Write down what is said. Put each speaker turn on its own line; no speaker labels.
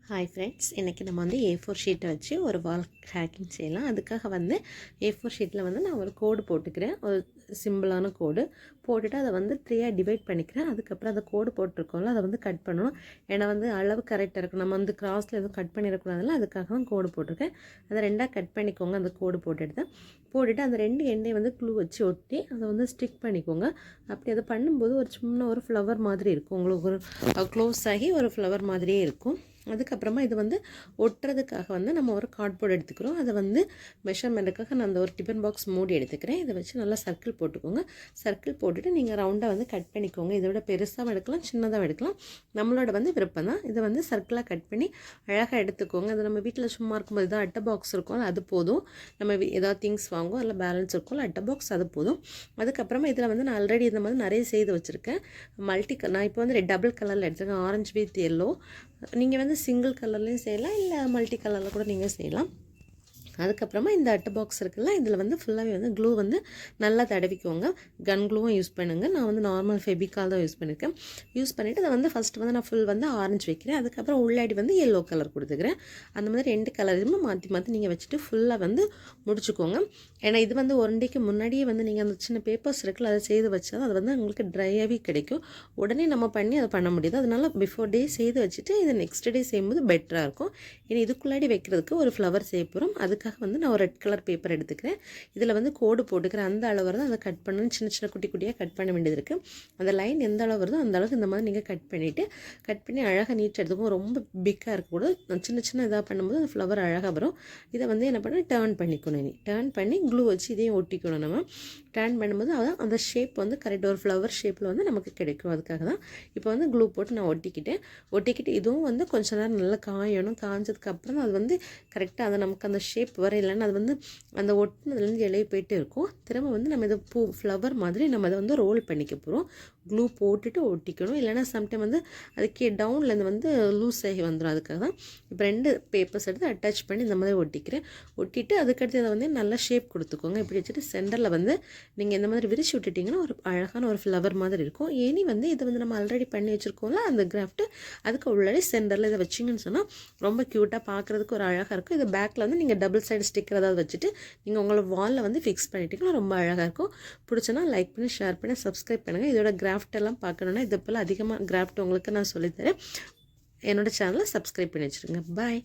Hi friends, இன்றைக்கி நம்ம வந்து A4 ஷீட்டை வச்சு ஒரு வால் ஹேக்கிங் செய்யலாம். அதுக்காக வந்து A4 ஷீட்டில் வந்து நான் ஒரு கோடு போட்டுக்கிறேன். ஒரு சிம்பிளான கோடு போட்டுட்டு அதை வந்து 3ஆக டிவைட் பண்ணிக்கிறேன். அதுக்கப்புறம் அந்த கோடு போட்டிருக்கோம்ல அதை வந்து கட் பண்ணணும். ஏன்னா வந்து அளவு கரெக்டாக இருக்கும். நம்ம வந்து கிராஸில் எதுவும் கட் பண்ணிடக்கூடாதுல்ல, அதுக்காக தான் கோடு போட்டிருக்கேன். அதை 2ஆக கட் பண்ணிக்கோங்க. அந்த கோடு போட்டுட்டு அந்த 2 எண்ணையும் வந்து க்ளூ வச்சு ஒட்டி அதை வந்து ஸ்டிக் பண்ணிக்கோங்க. அப்படி அதை பண்ணும்போது ஒரு சின்ன ஒரு ஃப்ளவர் மாதிரி இருக்கும். உங்களுக்கு ஒரு க்ளோஸ் ஆகி ஒரு ஃப்ளவர் மாதிரியே இருக்கும். அதுக்கப்புறமா இது வந்து ஒட்டுறதுக்காக வந்து நம்ம ஒரு கார்ட்போர்ட் எடுத்துக்கிறோம். அதை வந்து மெஷர்மெண்ட்டுக்காக நான் அந்த ஒரு டிஃபன் பாக்ஸ் மூடி எடுத்துக்கிறேன். இதை வச்சு நல்லா சர்க்கிள் போட்டுக்கோங்க. சர்க்கிள் போட்டுட்டு நீங்கள் ரவுண்டாக வந்து கட் பண்ணிக்கோங்க. இதை விட பெருசாகவும் எடுக்கலாம், சின்னதாக எடுக்கலாம், நம்மளோட வந்து விருப்பம் தான். இதை வந்து சர்க்கிளாக கட் பண்ணி அழகாக எடுத்துக்கோங்க. அது நம்ம வீட்டில் சும்மா இருக்கும்போது தான் அட்டை பாக்ஸ் இருக்கும், அது போதும். நம்ம ஏதாவது திங்ஸ் வாங்குவோம், அதில் பேலன்ஸ் இருக்கும், அட்டை பாக்ஸ் அது போதும். அதுக்கப்புறமா இதில் வந்து நான் ஆல்ரெடி இந்த மாதிரி நிறைய செய்து வச்சுருக்கேன். நான் இப்போ வந்து டபுள் கலரில் எடுத்துருக்கேன், ஆரஞ்சு வித் எல்லோ. நீங்கள் வந்து சிங்கிள் கலர்லேயும் செய்யலாம், இல்லை மல்டி கலரில் கூட நீங்கள் செய்யலாம். அதுக்கப்புறமா இந்த அட்டை பாக்ஸ் இருக்குல்ல, இதில் வந்து ஃபுல்லாகவே வந்து க்ளூ வந்து நல்லா தடவிக்கோங்க. கன் க்ளூவும் யூஸ் பண்ணுங்கள். நான் வந்து நார்மல் ஃபெபிகால் தான் யூஸ் பண்ணியிருக்கேன். யூஸ் பண்ணிவிட்டு அதை வந்து ஃபஸ்ட்டு வந்து நான் ஃபுல் வந்து ஆரஞ்சு வைக்கிறேன். அதுக்கப்புறம் உள்ளாடி வந்து எல்லோ கலர் கொடுத்துக்கிறேன். அந்த மாதிரி 2 கலருமே மாற்றி நீங்கள் வச்சுட்டு ஃபுல்லாக வந்து முடிச்சுக்கோங்க. ஏன்னா இது வந்து 1 டேக்கு முன்னாடியே வந்து நீங்கள் அந்த சின்ன பேப்பர்ஸ் இருக்குல்ல, அதை செய்து வச்சா அது வந்து உங்களுக்கு ட்ரையாகவே கிடைக்கும். உடனே நம்ம பண்ணி அதை பண்ண முடியாது. அதனால பிஃபோர் டே செய்து வச்சுட்டு இதை நெக்ஸ்ட் டே செய்யும்போது பெட்டராக இருக்கும். ஏன்னா இதுக்குள்ளாடி வைக்கிறதுக்கு ஒரு ஃப்ளவர் செய்ய போகிறோம். அதுக்காக வந்து நான் ஒரு ரெட் கலர் பேப்பர் எடுத்துக்கிறேன். இதில் வந்து கோடு போட்டுக்கிறேன். அந்த அளவு தான் அதை கட் பண்ணணும். சின்ன சின்ன குட்டி குட்டியாக கட் பண்ண வேண்டியது இருக்குது. அந்த லைன் எந்த அளவு வருதோ அந்த அளவுக்கு இந்த மாதிரி நீங்கள் கட் பண்ணி அழகாக நீட்டாக எடுத்துக்கும். ரொம்ப பிக்காக இருக்கக்கூடாது. சின்ன சின்ன இதாக பண்ணும்போது அந்த ஃப்ளவர் அழகாக வரும். இதை வந்து என்ன பண்ண டேர்ன் பண்ணிக்கணும். டேர்ன் பண்ணி க்ளூ வச்சு இதையும் ஒட்டிக்கணும். நம்ம டேர்ன் பண்ணும்போது அதான் அந்த ஷேப் வந்து கரெக்டாக ஒரு ஃப்ளவர் ஷேப்பில் வந்து நமக்கு கிடைக்கும். அதுக்காக தான் இப்போ வந்து க்ளூ போட்டு நான் ஒட்டிக்கிட்டு இதுவும் வந்து கொஞ்சம் நேரம் நல்லா காயணும். காஞ்சதுக்கப்புறம் அது வந்து கரெக்டாக அதை நமக்கு அந்த ஷேப் வரையிலன்னு அது வந்து அந்த ஒட்டினதுலேருந்து இலையை போயிட்டு இருக்கும். திரும்ப வந்து நம்ம இதை ஃப்ளவர் மாதிரி நம்ம அதை வந்து ரோல் பண்ணிக்க போகிறோம். க்ளூ போட்டுட்டு ஒட்டிக்கணும். இல்லைனா சம்டைம் வந்து அதுக்கே டவுன்லேருந்து வந்து லூஸ் ஆகி வந்துடும். அதுக்காக தான் இப்போ 2 பேப்பர்ஸ் எடுத்து அட்டாச் பண்ணி இந்த மாதிரி ஒட்டிட்டு அதுக்கடுத்து அதை வந்து நல்லா ஷேப் கொடுத்துக்கோங்க. இப்படி வச்சுட்டு சென்டரில் வந்து நீங்கள் இந்த மாதிரி விரிச்சு விட்டுட்டிங்கன்னா ஒரு அழகான ஒரு ஃப்ளவர் மாதிரி இருக்கும். ஏனி வந்து இதை வந்து நம்ம ஆல்ரெடி பண்ணி வச்சுருக்கோம்ல அந்த கிராஃப்ட்டு, அதுக்கு உள்ளே சென்டரில் இதை வச்சிங்கன்னு சொன்னால் ரொம்ப க்யூட்டாக பார்க்குறதுக்கு ஒரு அழகாக இருக்கும். இது பேக்கில் வந்து நீங்கள் டபுள் சைடு ஸ்டிக்கர் ஏதாவது வச்சுட்டு நீங்கள் உங்களோட வாலில் வந்து ஃபிக்ஸ் பண்ணிட்டீங்கன்னா ரொம்ப அழகாக இருக்கும். பிடிச்சனா லைக் பண்ணி, ஷேர் பண்ணி, சப்ஸ்கிரைப் பண்ணுங்கள். இதோட கிராஃப்ட் எல்லாம் பார்க்கணுன்னா இது போல் அதிகமாக கிராஃப்ட் உங்களுக்கு நான் சொல்லித்தரேன். என்னோடய சேனலை சப்ஸ்கிரைப் பண்ணி வச்சுருங்க. பாய்.